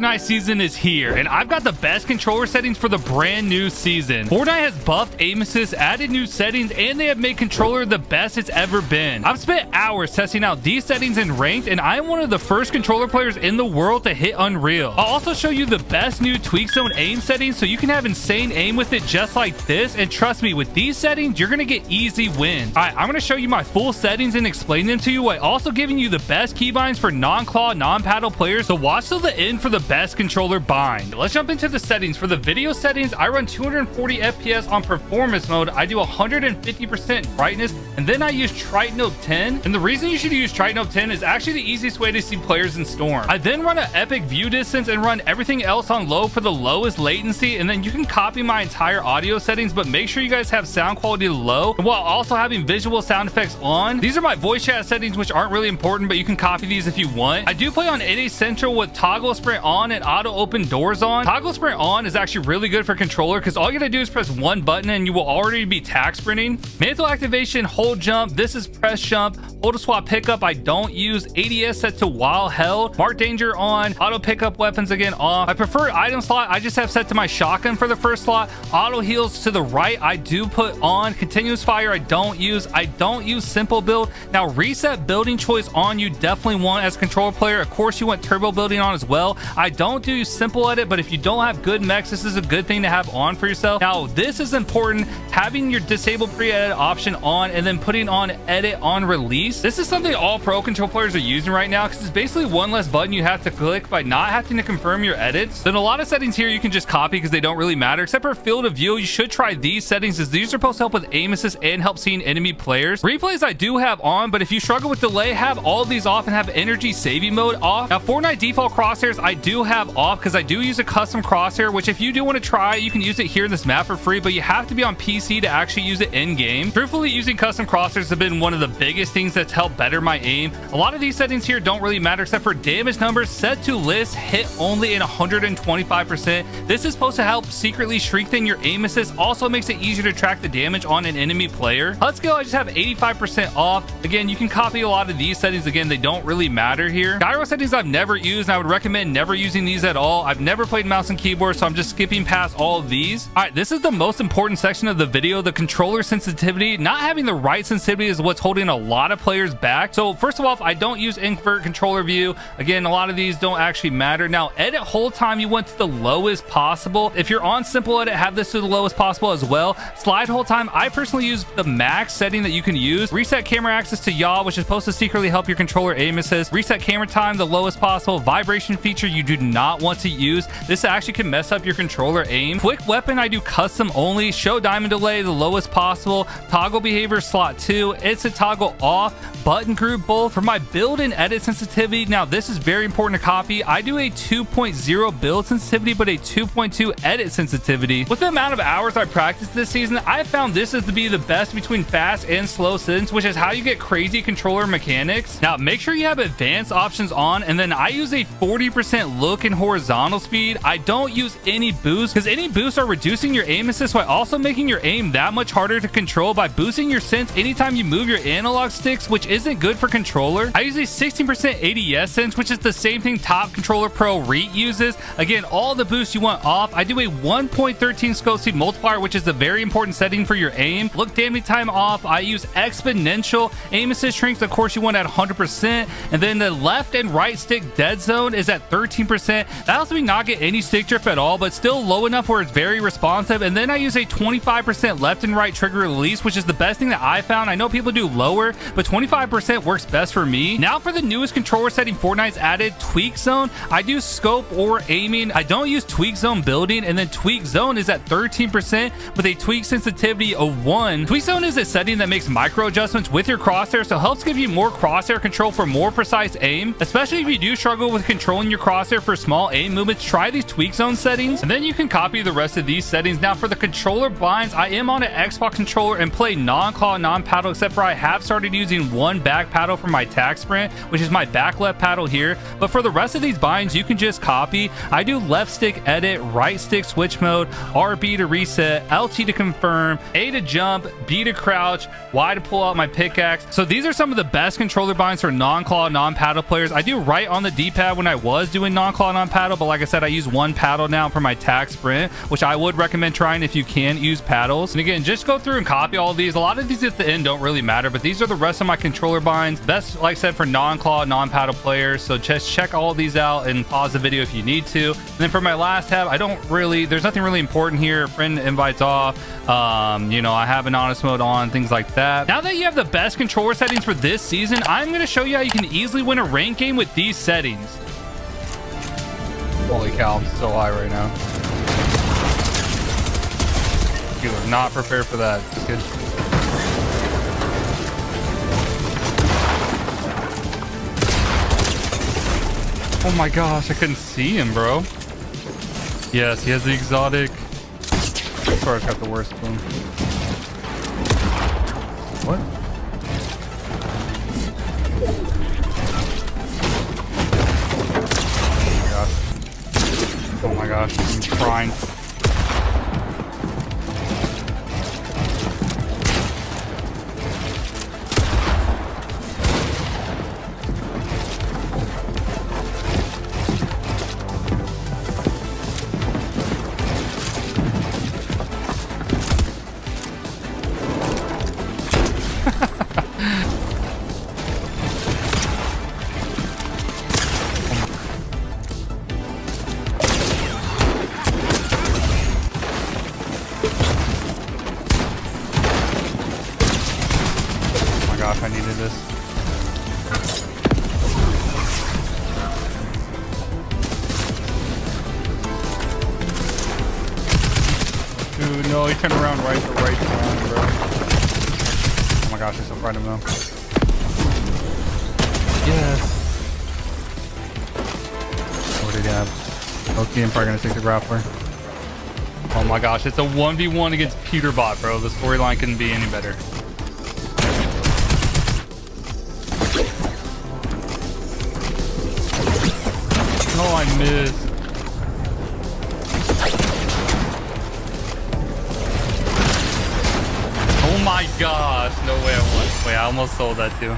Fortnite season is here, and I've got the best controller settings for the brand new season. Fortnite has buffed aim assist, added new settings, and they have made controller the best it's ever been. I've spent hours testing out these settings in ranked, and I am one of the first controller players in the world to hit Unreal. I'll also show you the best new tweak zone aim settings so you can have insane aim with it just like this, and trust me, with these settings, you're gonna get easy wins. Alright, I'm gonna show you my full settings and explain them to you while also giving you the best keybinds for non-claw, non-paddle players, so watch till the end for the best controller bind. Let's jump into the settings. For the video settings, I run 240 FPS on performance mode. I do 150% brightness, and then I use Tritanope 10. And the reason you should use Tritanope 10 is actually the easiest way to see players in Storm. I then run an epic view distance and run everything else on low for the lowest latency, and then you can copy my entire audio settings, but make sure you guys have sound quality low while also having visual sound effects on. These are my voice chat settings, which aren't really important, but you can copy these if you want. I do play on NA Central with toggle sprint on and auto open doors on. Toggle sprint on is actually really good for controller because all you gotta do is press one button and you will already be tack sprinting. Mantle activation, hold jump. This is press jump. Auto swap pickup I don't use. ADS set to while held. Mark danger on. Auto pickup weapons again off. My preferred item slot I just have set to my shotgun for the first slot. Auto heals to the right I do put on. Continuous fire I don't use. I don't use simple build. Now reset building choice on you definitely want as a controller player. Of course you want turbo building on as well. I don't do simple edit, but if you don't have good mechs, this is a good thing to have on for yourself. Now this is important, having your disable pre-edit option on and then putting on edit on release. This is something all pro control players are using right now because it's basically one less button you have to click by not having to confirm your edits. Then a lot of settings here you can just copy because they don't really matter, except for field of view. You should try these settings as these are supposed to help with aim assist and help seeing enemy players. Replays I do have on, but if you struggle with delay, have all of these off and have energy saving mode off. Now Fortnite default crosshairs I do have off because I do use a custom crosshair, which if you do want to try, you can use it here in this map for free, but you have to be on PC to actually use it in game. Truthfully, using custom crosshairs have been one of the biggest things that's helped better my aim. A lot of these settings here don't really matter except for damage numbers set to list, hit only in 125%. This is supposed to help secretly strengthen your aim assist. Also makes it easier to track the damage on an enemy player. HUD scale I just have 85% off. Again, you can copy a lot of these settings. Again, they don't really matter here. Gyro settings I've never used, and I would recommend never using these at all. I've never played mouse and keyboard, so I'm just skipping past all of these. All right, this is the most important section of the video, the controller sensitivity. Not having the right sensitivity is what's holding a lot of players back. So first of all, I don't use invert controller view. Again, a lot of these don't actually matter. Now, edit hold time you want to the lowest possible. If you're on simple edit, have this to the lowest possible as well. Slide hold time, I personally use the max setting that you can use. Reset camera access to yaw, which is supposed to secretly help your controller aim assist. Reset camera time, the lowest possible. Vibration feature you do not want to use. This actually can mess up your controller aim. Quick weapon I do custom only. Show diamond delay the lowest possible. Toggle behavior slot 2. It's a toggle off. Button group both. For my build and edit sensitivity, now this is very important to copy. I do a 2.0 build sensitivity but a 2.2 edit sensitivity. With the amount of hours I practiced this season, I found this is to be the best between fast and slow settings, which is how you get crazy controller mechanics. Now make sure you have advanced options on, and then I use a 40% look and horizontal speed. I don't use any boost because any boosts are reducing your aim assist while also making your aim that much harder to control by boosting your sense anytime you move your analog sticks, which isn't good for controller. I use a 16% ADS sense, which is the same thing Top Controller Pro Reet uses. Again, all the boosts you want off. I do a 1.13 scope speed multiplier, which is a very important setting for your aim. Look damage time off. I use exponential. Aim assist shrinks, of course, you want at 100%. And then the left and right stick dead zone is at 13%. That helps me not get any stick drift at all, but still low enough where it's very responsive. And then I use a 25% left and right trigger release, which is the best thing that I found. I know people do lower, but 25% works best for me. Now for the newest controller setting Fortnite's added, tweak zone. I do scope or aiming. I don't use tweak zone building, and then tweak zone is at 13% with a tweak sensitivity of 1. Tweak zone is a setting that makes micro adjustments with your crosshair, so helps give you more crosshair control for more precise aim. Especially if you do struggle with controlling your crosshair for small aim movements, try these tweak zone settings, and then you can copy the rest of these settings. Now for the controller binds, I am on an Xbox controller and play non-claw, non-paddle, except for I have started using one back paddle for my tack sprint, which is my back left paddle here. But for the rest of these binds, you can just copy. I do left stick edit, right stick switch mode, RB to reset, LT to confirm, A to jump, B to crouch, Y to pull out my pickaxe. So these are some of the best controller binds for non-claw, non-paddle players. I do right on the D-pad when I was doing non non-claw, non-paddle, but like I said, I use one paddle now for my tack sprint, which I would recommend trying if you can use paddles. And again, just go through and copy all of these. A lot of these at the end don't really matter, but these are the rest of my controller binds. Best, like I said, for non-claw, non-paddle players. So just check all of these out and pause the video if you need to. And then for my last tab, there's nothing really important here. Friend invites off. You know, I have an honest mode on, things like that. Now that you have the best controller settings for this season, I'm going to show you how you can easily win a rank game with these settings. Holy cow, I'm so high right now. You are not prepared for that. Just kidding. Oh my gosh, I couldn't see him, bro. Yes, he has the exotic. Sorry, got the worst one. What? Oh my gosh, I'm trying. Gosh, I needed this. Dude, no, he turned around right around, bro. Oh my gosh, I still fried him though. Yes. What did he have? Okay, I'm probably gonna take the grappler. Oh my gosh, it's a 1v1 against Peterbot, bro. The storyline couldn't be any better. Oh, I missed. Oh my gosh, no way I won. Wait, I almost sold that too.